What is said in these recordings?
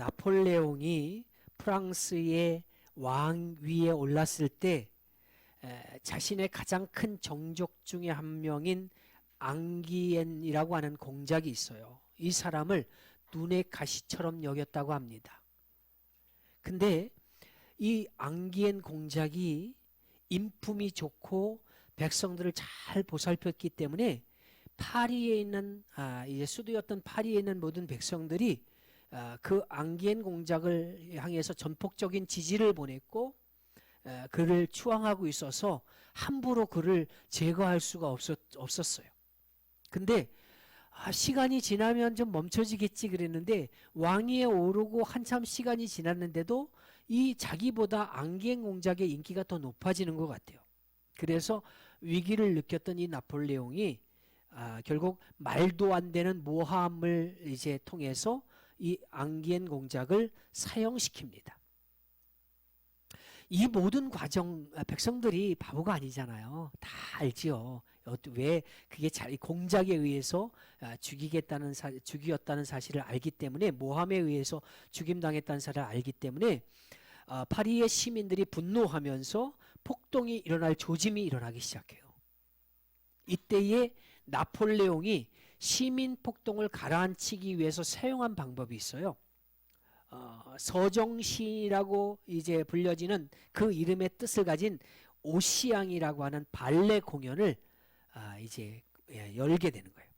나폴레옹이 프랑스의 왕위에 올랐을 때 자신의 가장 큰 정적 중에 한 명인 앙기엔이라고 하는 공작이 있어요. 이 사람을 눈의 가시처럼 여겼다고 합니다. 근데 이 앙기엔 공작이 인품이 좋고 백성들을 잘 보살폈기 때문에 파리에 있는 이제 수도였던 파리에 있는 모든 백성들이 그 앙기엔 공작을 향해서 전폭적인 지지를 보냈고 그를 추앙하고 있어서 함부로 그를 제거할 수가 없었어요. 근데 시간이 지나면 좀 멈춰지겠지 그랬는데 왕위에 오르고 한참 시간이 지났는데도 이 자기보다 앙기엔 공작의 인기가 더 높아지는 것 같아요. 그래서 위기를 느꼈던 이 나폴레옹이 결국 말도 안 되는 모함을 이제 통해서 이 앙기엔 공작을 사형시킵니다. 이 모든 과정 백성들이 바보가 아니잖아요. 다 알지요. 왜 그게 공작에 의해서 죽이었다는 사실을 알기 때문에 모함에 의해서 죽임당했다는 사실을 알기 때문에 파리의 시민들이 분노하면서 폭동이 일어날 조짐이 일어나기 시작해요. 이때에 나폴레옹이 시민 폭동을 가라앉히기 위해서 사용한 방법이 있어요. 서정시라고 이제 불려지는 그 이름의 뜻을 가진 오시앙이라고 하는 발레 공연을 이제 열게 되는 거예요.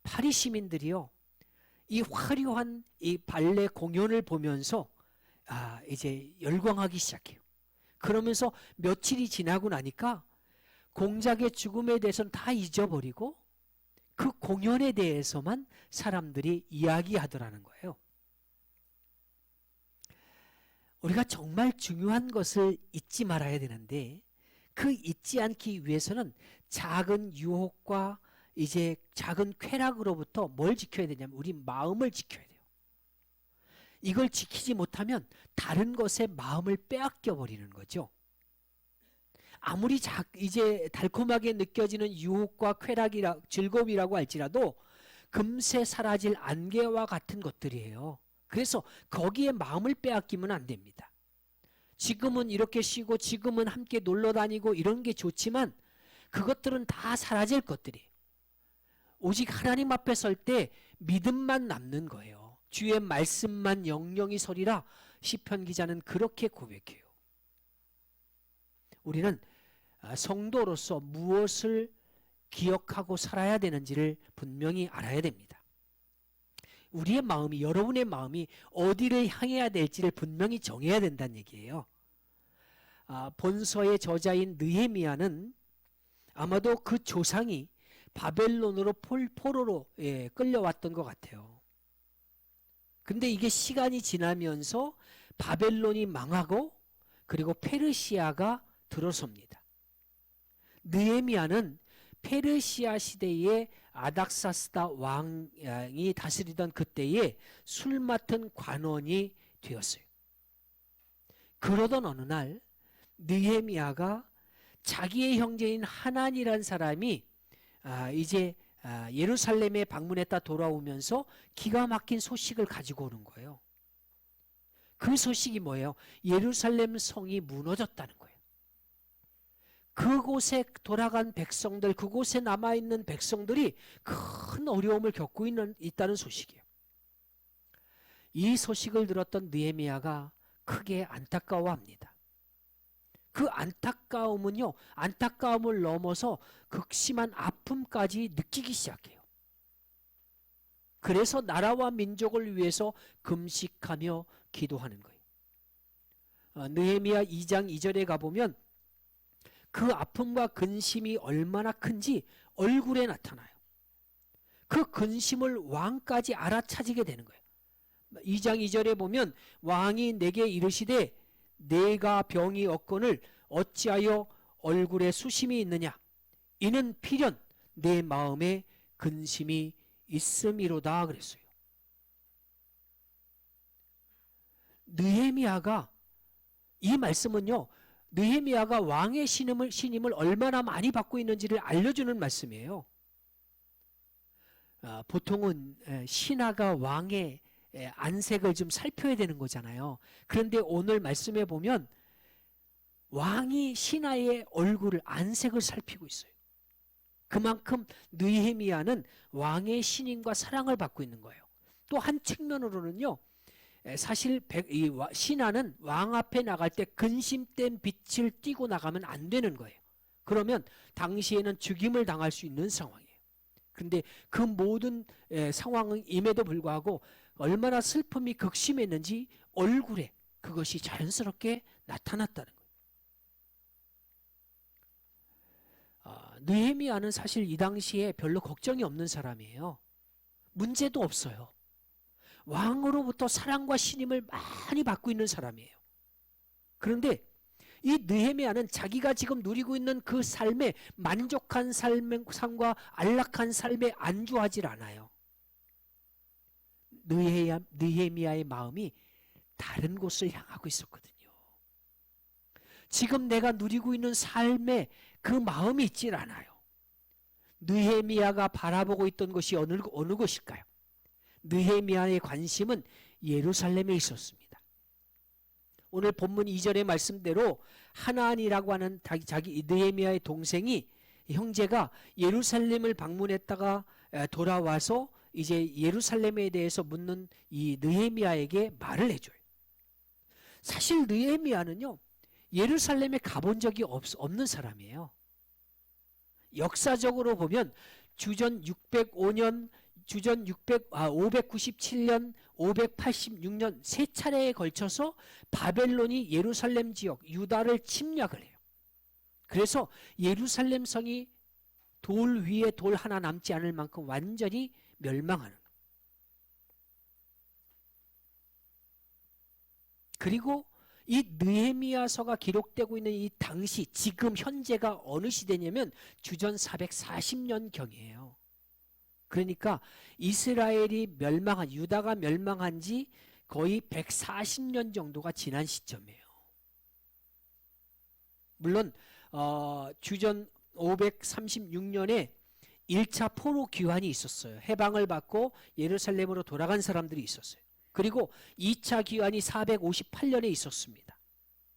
파리 시민들이요, 이 화려한 이 발레 공연을 보면서 이제 열광하기 시작해요. 그러면서 며칠이 지나고 나니까 공작의 죽음에 대해서는 다 잊어버리고 그 공연에 대해서만 사람들이 이야기하더라는 거예요. 우리가 정말 중요한 것을 잊지 말아야 되는데 그 잊지 않기 위해서는 작은 유혹과 이제 작은 쾌락으로부터 뭘 지켜야 되냐면 우리 마음을 지켜야 돼요. 이걸 지키지 못하면 다른 것에 마음을 빼앗겨 버리는 거죠. 아무리 이제 달콤하게 느껴지는 유혹과 쾌락이라 즐거움이라고 할지라도 금세 사라질 안개와 같은 것들이에요. 그래서 거기에 마음을 빼앗기면 안 됩니다. 지금은 이렇게 쉬고 지금은 함께 놀러 다니고 이런 게 좋지만 그것들은 다 사라질 것들이에요. 오직 하나님 앞에 설 때 믿음만 남는 거예요. 주의 말씀만 영영이 서리라 시편 기자는 그렇게 고백해요. 우리는 성도로서 무엇을 기억하고 살아야 되는지를 분명히 알아야 됩니다. 우리의 마음이, 여러분의 마음이 어디를 향해야 될지를 분명히 정해야 된다는 얘기예요. 본서의 저자인 느헤미야는 아마도 그 조상이 바벨론으로 포로로 끌려왔던 것 같아요. 근데 이게 시간이 지나면서 바벨론이 망하고 그리고 페르시아가 들어섭니다. 느헤미야는 페르시아 시대에 아닥사스다 왕이 다스리던 그때에 술 맡은 관원이 되었어요. 그러던 어느 날 느헤미야가 자기의 형제인 하난이란 사람이 이제 예루살렘에 방문했다 돌아오면서 기가 막힌 소식을 가지고 오는 거예요. 그 소식이 뭐예요? 예루살렘 성이 무너졌다는 거예요. 그곳에 돌아간 백성들, 그곳에 남아있는 백성들이 큰 어려움을 겪고 있다는 소식이에요. 이 소식을 들었던 느헤미야가 크게 안타까워합니다. 그 안타까움은요, 안타까움을 넘어서 극심한 아픔까지 느끼기 시작해요. 그래서 나라와 민족을 위해서 금식하며 기도하는 거예요. 느헤미야 2장 2절에 가보면 그 아픔과 근심이 얼마나 큰지 얼굴에 나타나요. 그 근심을 왕까지 알아차리게 되는 거예요. 2장 2절에 보면 왕이 내게 이르시되 내가 병이 없거늘 어찌하여 얼굴에 수심이 있느냐? 이는 필연 내 마음에 근심이 있음이로다 그랬어요. 느헤미야가 이 말씀은요, 느헤미야가 왕의 신임을 얼마나 많이 받고 있는지를 알려주는 말씀이에요. 보통은 신하가 왕의 안색을 좀 살펴야 되는 거잖아요. 그런데 오늘 말씀해 보면 왕이 신하의 얼굴을 안색을 살피고 있어요. 그만큼 느헤미야는 왕의 신임과 사랑을 받고 있는 거예요. 또 한 측면으로는요. 사실 이 신하는 왕 앞에 나갈 때 근심된 빛을 띠고 나가면 안 되는 거예요. 그러면 당시에는 죽임을 당할 수 있는 상황이에요. 그런데 그 모든 상황임에도 불구하고 얼마나 슬픔이 극심했는지 얼굴에 그것이 자연스럽게 나타났다는 거예요. 느헤미야는 사실 이 당시에 별로 걱정이 없는 사람이에요. 문제도 없어요. 왕으로부터 사랑과 신임을 많이 받고 있는 사람이에요. 그런데 이 느헤미야는 자기가 지금 누리고 있는 그 삶에 만족한 삶과 안락한 삶에 안주하질 않아요. 느헤미야의 마음이 다른 곳을 향하고 있었거든요. 지금 내가 누리고 있는 삶에 그 마음이 있질 않아요. 느헤미야가 바라보고 있던 것이 어느 곳일까요? 느헤미야의 관심은 예루살렘에 있었습니다. 오늘 본문 2절의 말씀대로 하나니라고 하는 자기 느헤미야의 동생이 형제가 예루살렘을 방문했다가 돌아와서 이제 예루살렘에 대해서 묻는 이 느헤미야에게 말을 해줘요. 사실 느헤미야는요 예루살렘에 가본 적이 없는 사람이에요. 역사적으로 보면 주전 605년, 주전 597년, 586년 세 차례에 걸쳐서 바벨론이 예루살렘 지역 유다를 침략을 해요. 그래서 예루살렘 성이 돌 위에 돌 하나 남지 않을 만큼 완전히 멸망하는 거예요. 그리고 이 느헤미야서가 기록되고 있는 이 당시 지금 현재가 어느 시대냐면 주전 440년경이에요. 그러니까 이스라엘이 멸망한 유다가 멸망한 지 거의 140년 정도가 지난 시점이에요. 물론 주전 536년에 1차 포로 귀환이 있었어요. 해방을 받고 예루살렘으로 돌아간 사람들이 있었어요. 그리고 2차 귀환이 458년에 있었습니다.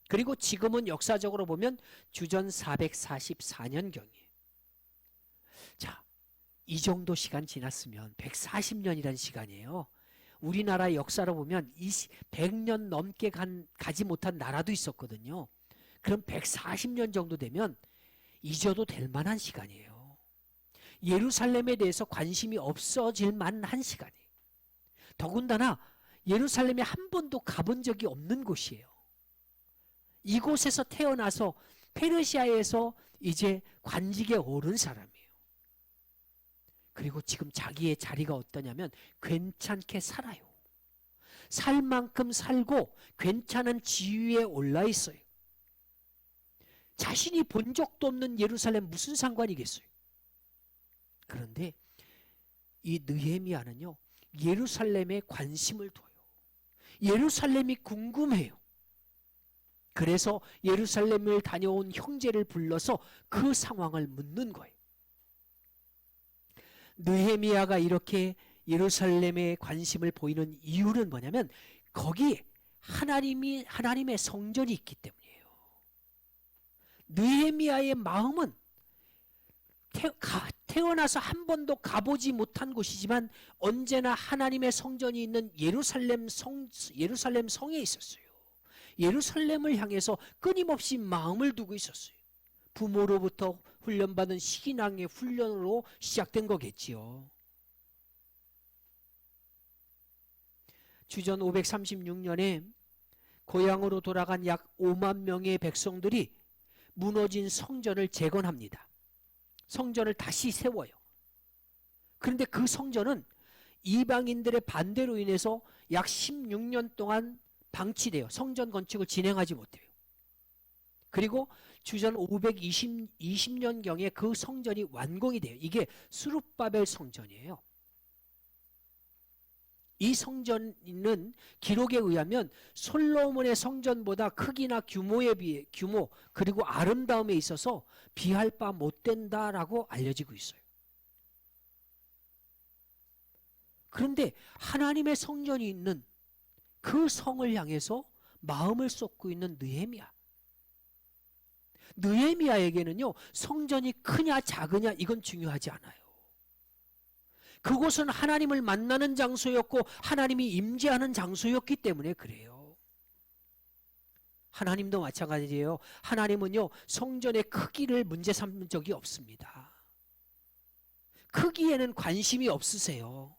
그리고 지금은 역사적으로 보면 주전 444년경이에요. 자, 이 정도 시간 지났으면 140년이라는 시간이에요. 우리나라 역사로 보면 100년 넘게 가지 못한 나라도 있었거든요. 그럼 140년 정도 되면 잊어도 될 만한 시간이에요. 예루살렘에 대해서 관심이 없어질 만한 시간이에요. 더군다나 예루살렘에 한 번도 가본 적이 없는 곳이에요. 이곳에서 태어나서 페르시아에서 이제 관직에 오른 사람이에요. 그리고 지금 자기의 자리가 어떠냐면 괜찮게 살아요. 살 만큼 살고 괜찮은 지위에 올라 있어요. 자신이 본 적도 없는 예루살렘 무슨 상관이겠어요. 그런데 이 느헤미야는요 예루살렘에 관심을 둬요. 예루살렘이 궁금해요. 그래서 예루살렘을 다녀온 형제를 불러서 그 상황을 묻는 거예요. 느헤미야가 이렇게 예루살렘에 관심을 보이는 이유는 뭐냐면 거기에 하나님의 성전이 있기 때문이에요. 느헤미야의 마음은 태어나서 한 번도 가보지 못한 곳이지만 언제나 하나님의 성전이 있는 예루살렘 성에 있었어요. 예루살렘을 향해서 끊임없이 마음을 두고 있었어요. 부모로부터 훈련받은 신앙의 훈련으로 시작된 거겠지요. 주전 536년에 고향으로 돌아간 약 5만 명의 백성들이 무너진 성전을 재건합니다. 성전을 다시 세워요. 그런데 그 성전은 이방인들의 반대로 인해서 약 16년 동안 방치돼요. 성전 건축을 진행하지 못해요. 그리고 주전 520년경에 그 성전이 완공이 돼요. 이게 스룹바벨 성전이에요. 이 성전은 기록에 의하면 솔로몬의 성전보다 크기나 규모 그리고 아름다움에 있어서 비할 바 못 된다라고 알려지고 있어요. 그런데 하나님의 성전이 있는 그 성을 향해서 마음을 쏟고 있는 느헤미야. 느헤미야에게는요, 성전이 크냐 작으냐 이건 중요하지 않아요. 그곳은 하나님을 만나는 장소였고 하나님이 임재하는 장소였기 때문에 그래요. 하나님도 마찬가지예요. 하나님은요, 성전의 크기를 문제 삼는 적이 없습니다. 크기에는 관심이 없으세요.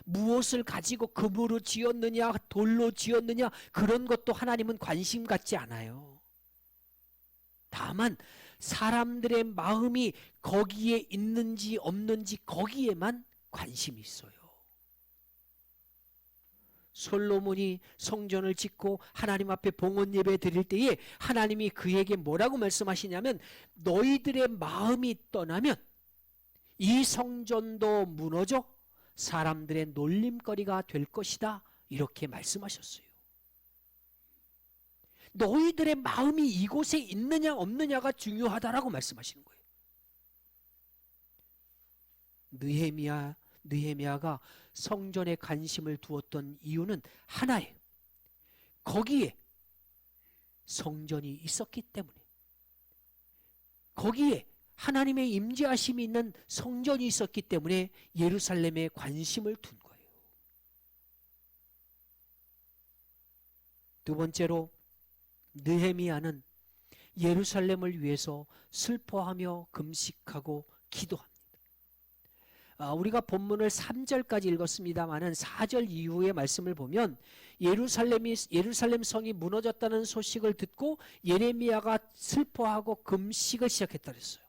무엇을 가지고 금으로 지었느냐 돌로 지었느냐 그런 것도 하나님은 관심 갖지 않아요. 다만 사람들의 마음이 거기에 있는지 없는지 거기에만 관심이 있어요. 솔로몬이 성전을 짓고 하나님 앞에 봉헌 예배 드릴 때에 하나님이 그에게 뭐라고 말씀하시냐면 너희들의 마음이 떠나면 이 성전도 무너져 사람들의 놀림거리가 될 것이다 이렇게 말씀하셨어요. 너희들의 마음이 이곳에 있느냐 없느냐가 중요하다라고 말씀하시는 거예요. 느헤미야가 성전에 관심을 두었던 이유는 하나예요. 거기에 성전이 있었기 때문에, 거기에 하나님의 임재하심이 있는 성전이 있었기 때문에 예루살렘에 관심을 둔 거예요. 두 번째로 느헤미야는 예루살렘을 위해서 슬퍼하며 금식하고 기도합니다. 우리가 본문을 3절까지 읽었습니다마는 4절 이후의 말씀을 보면 예루살렘 성이 무너졌다는 소식을 듣고 예레미야가 슬퍼하고 금식을 시작했다 그랬어요.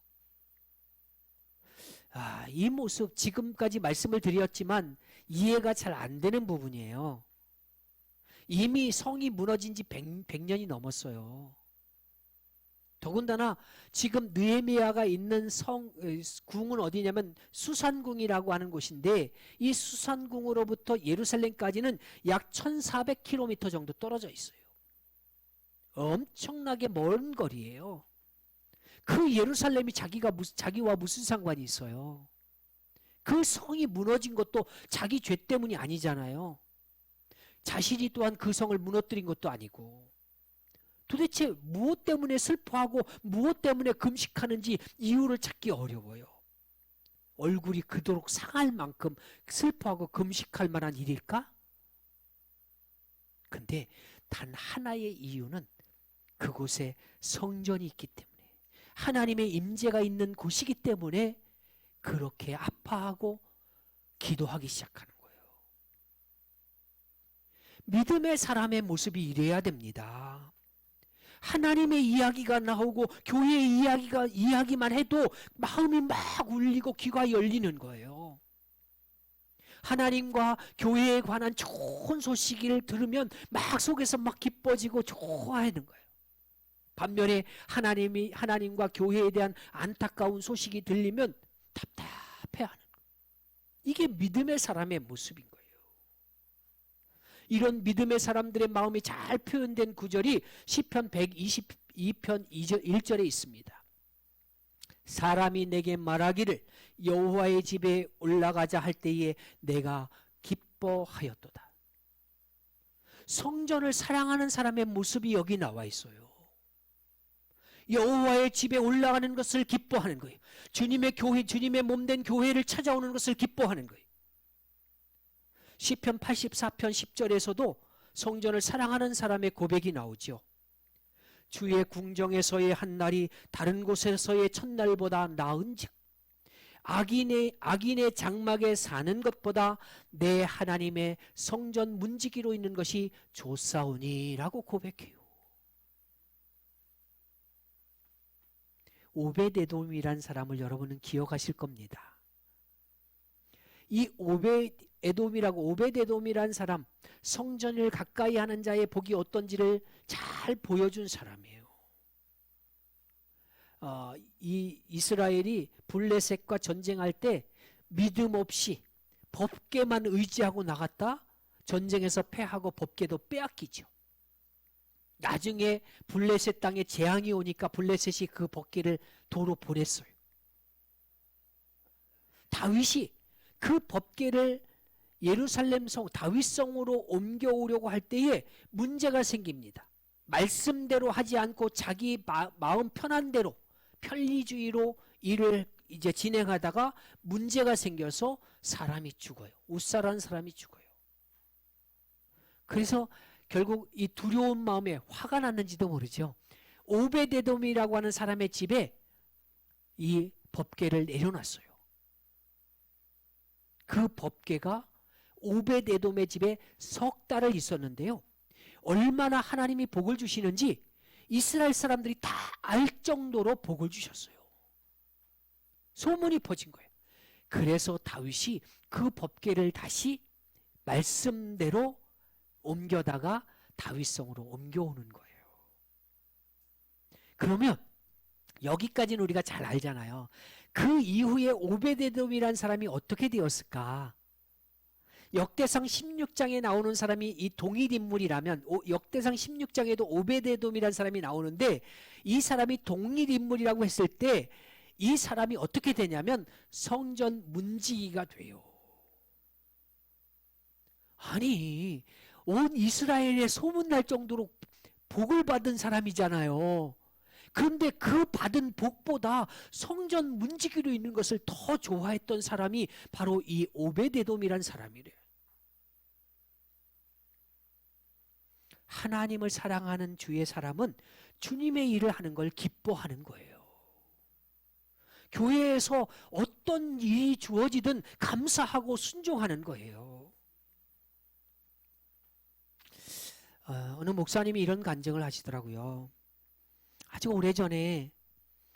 이 모습 지금까지 말씀을 드렸지만 이해가 잘 안 되는 부분이에요. 이미 성이 무너진 지 100년이 넘었어요. 더군다나 지금 느헤미야가 있는 궁은 어디냐면 수산궁이라고 하는 곳인데 이 수산궁으로부터 예루살렘까지는 약 1400km 정도 떨어져 있어요. 엄청나게 먼 거리예요. 그 예루살렘이 자기와 무슨 상관이 있어요? 그 성이 무너진 것도 자기 죄 때문이 아니잖아요. 자신이 또한 그 성을 무너뜨린 것도 아니고. 도대체 무엇 때문에 슬퍼하고 무엇 때문에 금식하는지 이유를 찾기 어려워요. 얼굴이 그토록 상할 만큼 슬퍼하고 금식할 만한 일일까? 근데 단 하나의 이유는 그곳에 성전이 있기 때문에, 하나님의 임재가 있는 곳이기 때문에 그렇게 아파하고 기도하기 시작하는 거예요. 믿음의 사람의 모습이 이래야 됩니다. 하나님의 이야기가 나오고 교회의 이야기만 해도 마음이 막 울리고 귀가 열리는 거예요. 하나님과 교회에 관한 좋은 소식을 들으면 막 속에서 막 기뻐지고 좋아하는 거예요. 반면에 하나님과 교회에 대한 안타까운 소식이 들리면 답답해하는 거예요. 이게 믿음의 사람의 모습인 거예요. 이런 믿음의 사람들의 마음이 잘 표현된 구절이 시편 122편 1절에 있습니다. 사람이 내게 말하기를 여호와의 집에 올라가자 할 때에 내가 기뻐하였도다. 성전을 사랑하는 사람의 모습이 여기 나와 있어요. 여호와의 집에 올라가는 것을 기뻐하는 거예요. 주님의 교회, 주님의 몸된 교회를 찾아오는 것을 기뻐하는 거예요. 시편 84편 10절에서도 성전을 사랑하는 사람의 고백이 나오죠. 주의 궁정에서의 한 날이 다른 곳에서의 첫날보다 나은즉 악인의 장막에 사는 것보다 내 하나님의 성전 문지기로 있는 것이 좋사오니라고 고백해요. 오벳에돔이란 사람을 여러분은 기억하실 겁니다. 이 오벳에돔이란 사람, 성전을 가까이 하는 자의 복이 어떤지를 잘 보여준 사람이에요. 이 이스라엘이 블레셋과 전쟁할 때 믿음 없이 법궤만 의지하고 나갔다 전쟁에서 패하고 법궤도 빼앗기죠. 나중에 블레셋 땅에 재앙이 오니까 블레셋이 그 법궤를 도로 보냈어요. 다윗이 그 법궤를 예루살렘 성 다윗성으로 옮겨오려고 할 때에 문제가 생깁니다. 말씀대로 하지 않고 자기 마음 편한 대로 편리주의로 일을 이제 진행하다가 문제가 생겨서 사람이 죽어요. 웃사라는 사람이 죽어요. 그래서 결국 이 두려운 마음에 화가 났는지도 모르죠. 오베데돔이라고 하는 사람의 집에 이 법궤를 내려놨어요. 그 법궤가 오베데돔의 집에 석 달을 있었는데요. 얼마나 하나님이 복을 주시는지 이스라엘 사람들이 다 알 정도로 복을 주셨어요. 소문이 퍼진 거예요. 그래서 다윗이 그 법궤를 다시 말씀대로 옮겨다가 다윗성으로 옮겨오는 거예요. 그러면 여기까지는 우리가 잘 알잖아요. 그 이후에 오베데돔이라는 사람이 어떻게 되었을까? 역대상 16장에 나오는 사람이 이 동일 인물이라면 역대상 16장에도 오베데돔이라는 사람이 나오는데 이 사람이 동일 인물이라고 했을 때 이 사람이 어떻게 되냐면 성전 문지기가 돼요. 아니, 온 이스라엘에 소문날 정도로 복을 받은 사람이잖아요. 그런데 그 받은 복보다 성전 문지기로 있는 것을 더 좋아했던 사람이 바로 이 오베데돔이란 사람이래요. 하나님을 사랑하는 주의 사람은 주님의 일을 하는 걸 기뻐하는 거예요. 교회에서 어떤 일이 주어지든 감사하고 순종하는 거예요. 어느 목사님이 이런 간증을 하시더라고요. 아주 오래전에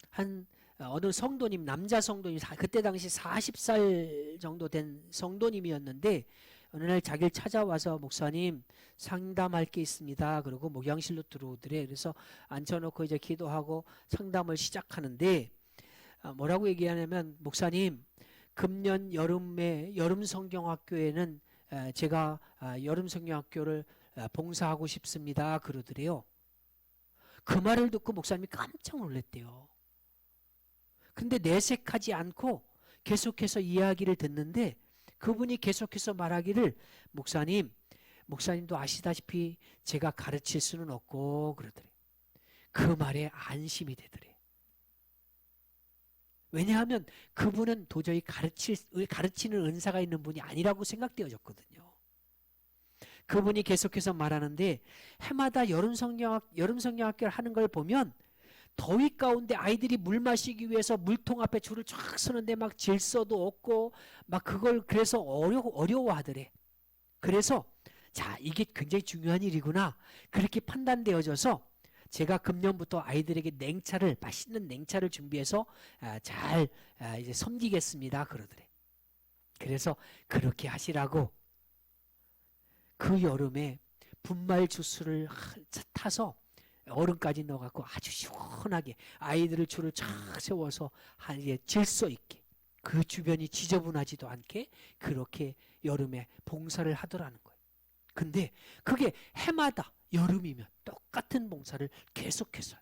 한 어느 성도님, 남자 성도님, 그때 당시 40살 정도 된 성도님이었는데 어느 날 자기를 찾아와서 목사님 상담할 게 있습니다. 그러고 목양실로 들어오더래. 그래서 앉혀놓고 이제 기도하고 상담을 시작하는데 뭐라고 얘기하냐면 목사님 금년 여름에 여름 성경학교에는 제가 여름 성경학교를 봉사하고 싶습니다. 그러더래요. 그 말을 듣고 목사님이 깜짝 놀랐대요. 근데 내색하지 않고 계속해서 이야기를 듣는데 그분이 계속해서 말하기를 목사님도 아시다시피 제가 가르칠 수는 없고 그러더래. 그 말에 안심이 되더래. 왜냐하면 그분은 도저히 가르치는 은사가 있는 분이 아니라고 생각되어졌거든요. 그분이 계속해서 말하는데 해마다 여름 성경학교를 하는 걸 보면 더위 가운데 아이들이 물 마시기 위해서 물통 앞에 줄을 쫙 서는데 막 질서도 없고 막 그걸 그래서 어려워하더래. 그래서 자, 이게 굉장히 중요한 일이구나 그렇게 판단되어져서 제가 금년부터 아이들에게 맛있는 냉차를 준비해서 잘 이제 섬기겠습니다. 그러더래. 그래서 그렇게 하시라고 그 여름에 분말 주스를 타서 얼음까지 넣어갖고 아주 시원하게 아이들을 줄을 쫙 세워서 이제 질서 있게 그 주변이 지저분하지도 않게 그렇게 여름에 봉사를 하더라는 거예요. 근데 그게 해마다 여름이면 똑같은 봉사를 계속해서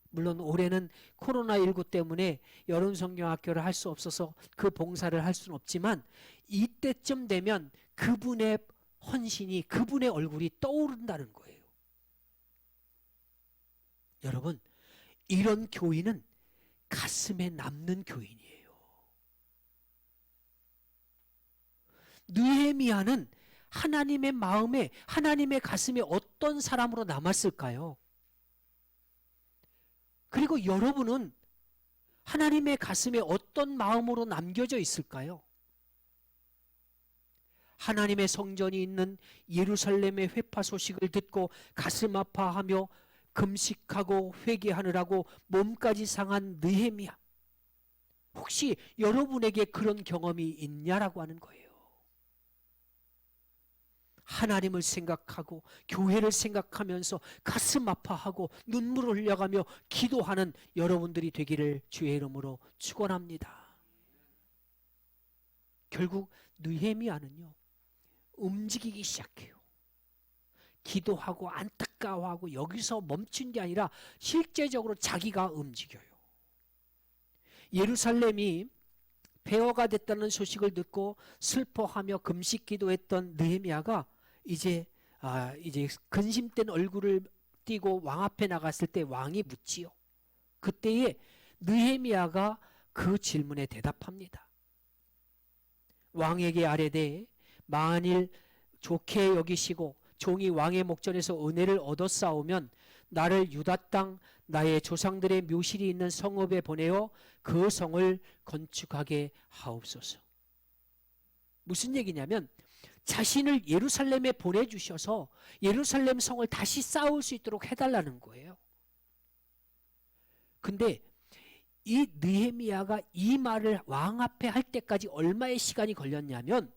물론 올해는 코로나19 때문에 여름 성경학교를 할 수 없어서 그 봉사를 할 수는 없지만 이때쯤 되면 그분의 헌신이 그분의 얼굴이 떠오른다는 거예요. 여러분 이런 교인은 가슴에 남는 교인이에요. 느헤미야는 하나님의 마음에 하나님의 가슴에 어떤 사람으로 남았을까요? 그리고 여러분은 하나님의 가슴에 어떤 마음으로 남겨져 있을까요? 하나님의 성전이 있는 예루살렘의 회파 소식을 듣고 가슴 아파하며 금식하고 회개하느라고 몸까지 상한 느헤미야. 혹시 여러분에게 그런 경험이 있냐라고 하는 거예요. 하나님을 생각하고 교회를 생각하면서 가슴 아파하고 눈물을 흘려가며 기도하는 여러분들이 되기를 주의 이름으로 축원합니다. 결국 느헤미야는요 움직이기 시작해요. 기도하고 안타까워하고 여기서 멈춘 게 아니라 실제적으로 자기가 움직여요. 예루살렘이 폐허가 됐다는 소식을 듣고 슬퍼하며 금식 기도했던 느헤미야가 이제 근심된 얼굴을 띠고 왕 앞에 나갔을 때 왕이 묻지요. 그때에 느헤미야가 그 질문에 대답합니다. 왕에게 아뢰되 만일 좋게 여기시고 종이 왕의 목전에서 은혜를 얻었사오면 나를 유다 땅 나의 조상들의 묘실이 있는 성읍에 보내어 그 성을 건축하게 하옵소서. 무슨 얘기냐면 자신을 예루살렘에 보내주셔서 예루살렘 성을 다시 쌓을 수 있도록 해달라는 거예요. 근데 이 느헤미야가 이 말을 왕 앞에 할 때까지 얼마의 시간이 걸렸냐면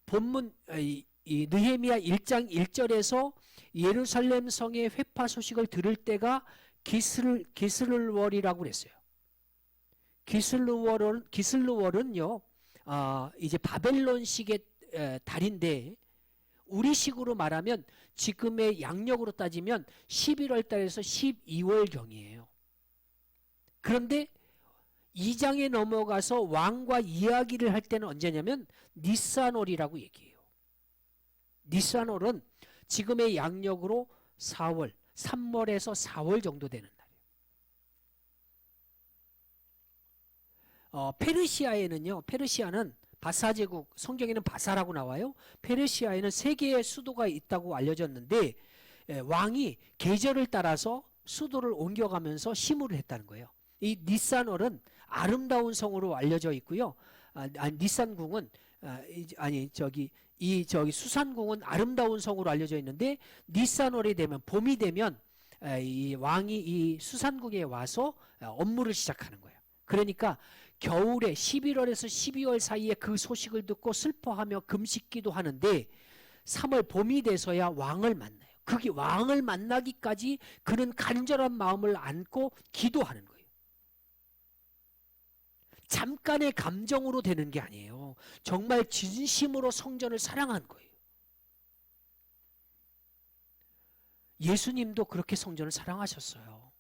본문 이 느헤미야 1장 1절에서 예루살렘 성의 회파 소식을 들을 때가 기슬월이라고 그랬어요. 기슬월은요 이제 바벨론식의 달인데 우리식으로 말하면 지금의 양력으로 따지면 11월 달에서 12월경이에요. 그런데 2장에 넘어가서 왕과 이야기를 할 때는 언제냐면 니산월이라고 얘기해요. 니산월은 지금의 양력으로 4월, 3월에서 4월 정도 되는 날이에요. 페르시아는 바사 제국, 성경에는 바사라고 나와요. 페르시아에는 3개의 수도가 있다고 알려졌는데 왕이 계절을 따라서 수도를 옮겨가면서 시무를 했다는 거예요. 이 니산월은 아름다운 성으로 알려져 있고요. 니산궁은 수산궁은 아름다운 성으로 알려져 있는데 니산월이 되면 봄이 되면 이 왕이 이 수산궁에 와서 업무를 시작하는 거예요. 그러니까 겨울에 11월에서 12월 사이에 그 소식을 듣고 슬퍼하며 금식기도 하는데 3월 봄이 돼서야 왕을 만나요. 그게 왕을 만나기까지 그는 간절한 마음을 안고 기도하는 거예요. 잠깐의 감정으로 되는 게 아니에요. 정말 진심으로 성전을 사랑한 거예요. 예수님도 그렇게 성전을 사랑하셨어요.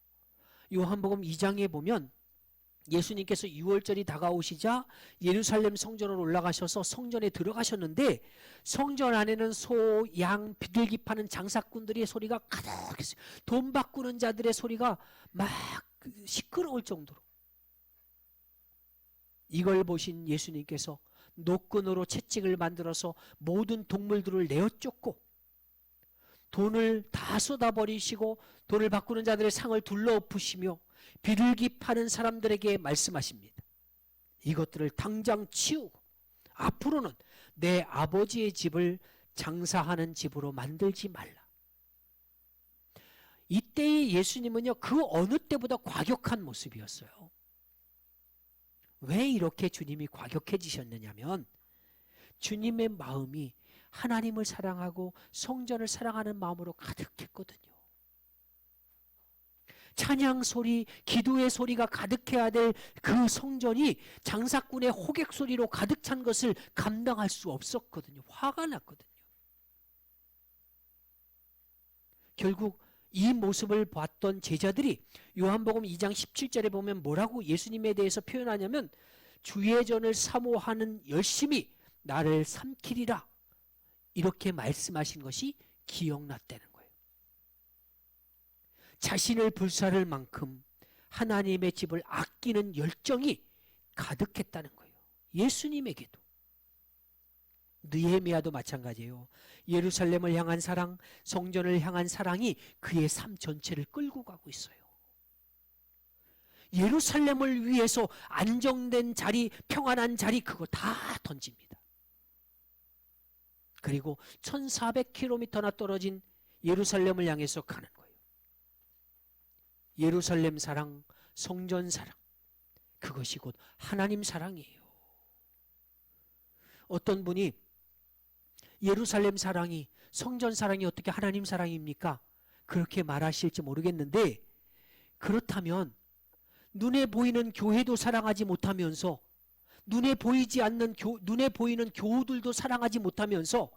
요한복음 2장에 보면 예수님께서 6월절이 다가오시자 예루살렘 성전으로 올라가셔서 성전에 들어가셨는데 성전 안에는 소, 양, 비둘기 파는 장사꾼들의 소리가 가득했어요. 돈 바꾸는 자들의 소리가 막 시끄러울 정도로. 이걸 보신 예수님께서 노끈으로 채찍을 만들어서 모든 동물들을 내어 쫓고 돈을 다 쏟아버리시고 돈을 바꾸는 자들의 상을 둘러엎으시며 비둘기 파는 사람들에게 말씀하십니다. 이것들을 당장 치우고 앞으로는 내 아버지의 집을 장사하는 집으로 만들지 말라. 이때의 예수님은요, 그 어느 때보다 과격한 모습이었어요. 왜 이렇게 주님이 과격해지셨느냐면 주님의 마음이 하나님을 사랑하고 성전을 사랑하는 마음으로 가득했거든요. 찬양 소리, 기도의 소리가 가득해야 될 그 성전이 장사꾼의 호객 소리로 가득 찬 것을 감당할 수 없었거든요. 화가 났거든요. 결국 이 모습을 봤던 제자들이 요한복음 2장 17절에 보면 뭐라고 예수님에 대해서 표현하냐면 주의 전을 사모하는 열심이 나를 삼키리라 이렇게 말씀하신 것이 기억났다는 거예요. 자신을 불사를 만큼 하나님의 집을 아끼는 열정이 가득했다는 거예요. 예수님에게도. 느헤미야도 마찬가지예요. 예루살렘을 향한 사랑, 성전을 향한 사랑이 그의 삶 전체를 끌고 가고 있어요. 예루살렘을 위해서 안정된 자리, 평안한 자리 그거 다 던집니다. 그리고 1400km나 떨어진 예루살렘을 향해서 가는 거예요. 예루살렘 사랑, 성전 사랑 그것이 곧 하나님 사랑이에요. 어떤 분이 예루살렘 사랑이 성전 사랑이 어떻게 하나님 사랑입니까? 그렇게 말하실지 모르겠는데 그렇다면 눈에 보이는 교회도 사랑하지 못하면서 눈에 보이는 교우들도 사랑하지 못하면서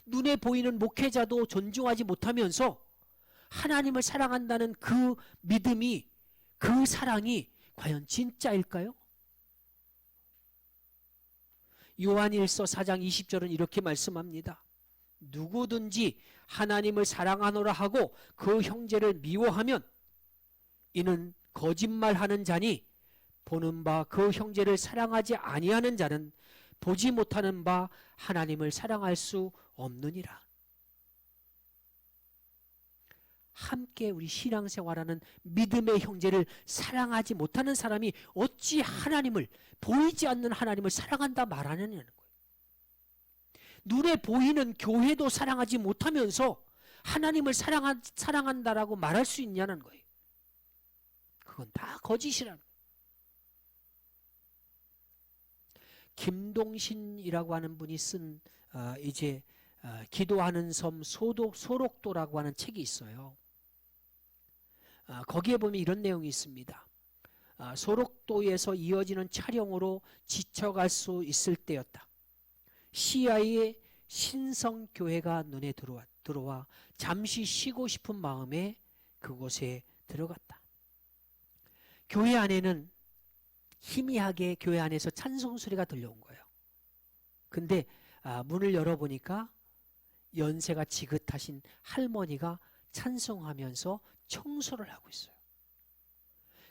눈에 보이는 목회자도 존중하지 못하면서 하나님을 사랑한다는 그 믿음이 그 사랑이 과연 진짜일까요? 요한일서 4장 20절은 이렇게 말씀합니다. 누구든지 하나님을 사랑하노라 하고 그 형제를 미워하면 이는 거짓말하는 자니 보는 바 그 형제를 사랑하지 아니하는 자는 보지 못하는 바 하나님을 사랑할 수 없느니라. 함께 우리 신앙생활하는 믿음의 형제를 사랑하지 못하는 사람이 어찌 하나님을, 보이지 않는 하나님을 사랑한다 말하느냐는 거예요. 눈에 보이는 교회도 사랑하지 못하면서 하나님을 사랑한다라고 말할 수 있냐는 거예요. 그건 다 거짓이라는 거예요. 김동신이라고 하는 분이 쓴 기도하는 섬 소록도라고 하는 책이 있어요. 거기에 보면 이런 내용이 있습니다. 소록도에서 이어지는 촬영으로 지쳐갈 수 있을 때였다. 시야의 신성교회가 눈에 들어와 잠시 쉬고 싶은 마음에 그곳에 들어갔다. 교회 안에는 희미하게 교회 안에서 찬송 소리가 들려온 거예요. 근데 문을 열어보니까 연세가 지긋하신 할머니가 찬송하면서 청소를 하고 있어요.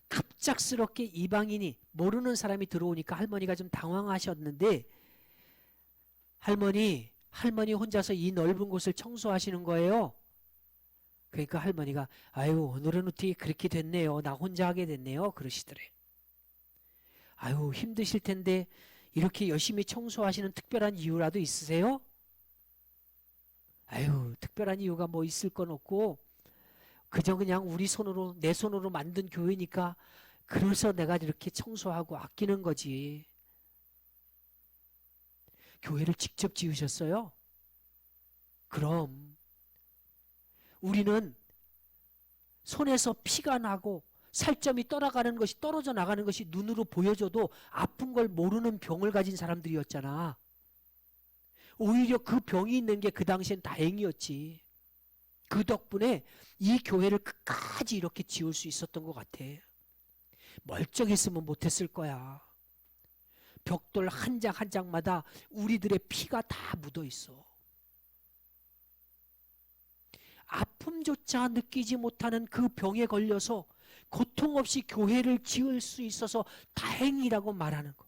갑작스럽게 이방인이, 모르는 사람이 들어오니까 할머니가 좀 당황하셨는데, 할머니 혼자서 이 넓은 곳을 청소하시는 거예요. 그러니까 할머니가 아유, 오늘은 어떻게 그렇게 됐네요. 나 혼자 하게 됐네요. 그러시더래. 아유, 힘드실 텐데 이렇게 열심히 청소하시는 특별한 이유라도 있으세요? 아유, 특별한 이유가 뭐 있을 건 없고 그저 그냥 우리 손으로, 내 손으로 만든 교회니까 그래서 내가 이렇게 청소하고 아끼는 거지. 교회를 직접 지으셨어요? 그럼 우리는 손에서 피가 나고 살점이 떨어져 나가는 것이 눈으로 보여줘도 아픈 걸 모르는 병을 가진 사람들이었잖아. 오히려 그 병이 있는 게 그 당시엔 다행이었지. 그 덕분에 이 교회를 끝까지 이렇게 지을 수 있었던 것 같아. 멀쩡했으면 못했을 거야. 벽돌 한 장 한 장마다 우리들의 피가 다 묻어 있어. 아픔조차 느끼지 못하는 그 병에 걸려서 고통 없이 교회를 지을 수 있어서 다행이라고 말하는 것.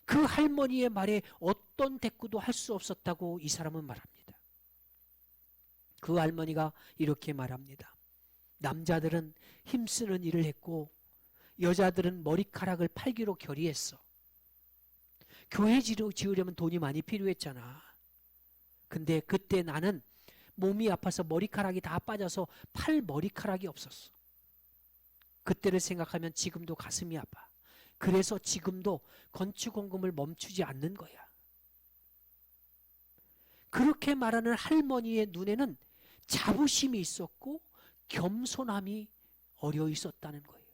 그 할머니의 말에 어떤 대꾸도 할 수 없었다고 이 사람은 말합니다. 그 할머니가 이렇게 말합니다. 남자들은 힘쓰는 일을 했고 여자들은 머리카락을 팔기로 결의했어. 교회 지으려면 돈이 많이 필요했잖아. 근데 그때 나는 몸이 아파서 머리카락이 다 빠져서 팔 머리카락이 없었어. 그때를 생각하면 지금도 가슴이 아파. 그래서 지금도 건축원금을 멈추지 않는 거야. 그렇게 말하는 할머니의 눈에는 자부심이 있었고 겸손함이 어려 있었다는 거예요.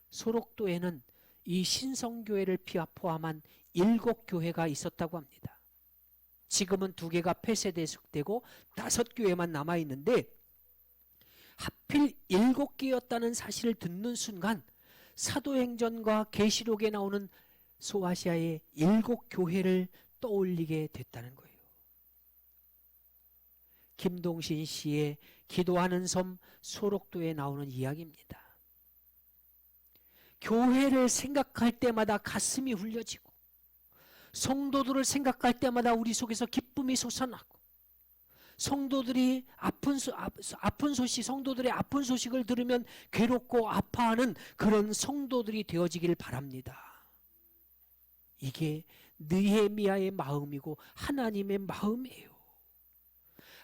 소록도에는 이 신성교회를 포함한 7교회가 있었다고 합니다. 지금은 2개가 폐쇄되고 5교회만 남아있는데 하필 7개였다는 사실을 듣는 순간 사도행전과 계시록에 나오는 소아시아의 7교회를 떠올리게 됐다는 거예요. 김동신 씨의 기도하는 섬 소록도에 나오는 이야기입니다. 교회를 생각할 때마다 가슴이 울려지고 성도들을 생각할 때마다 우리 속에서 기쁨이 솟아나고 성도들의 아픈 소식을 들으면 괴롭고 아파하는 그런 성도들이 되어지길 바랍니다. 이게 느헤미야의 마음이고 하나님의 마음이에요.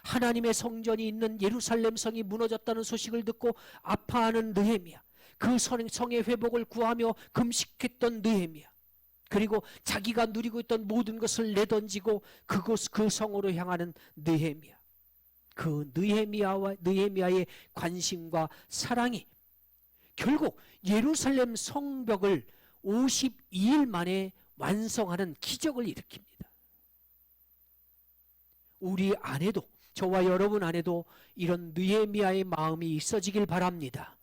하나님의 성전이 있는 예루살렘 성이 무너졌다는 소식을 듣고 아파하는 느헤미야, 그 성의 회복을 구하며 금식했던 느헤미야, 그리고 자기가 누리고 있던 모든 것을 내던지고 그 성으로 향하는 느헤미야, 그 느헤미야의 관심과 사랑이 결국 예루살렘 성벽을 52일 만에 완성하는 기적을 일으킵니다. 우리 안에도, 저와 여러분 안에도 이런 느헤미야의 마음이 있어지길 바랍니다.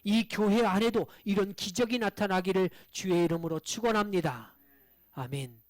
이 교회 안에도 이런 기적이 나타나기를 주의 이름으로 축원합니다. 아멘.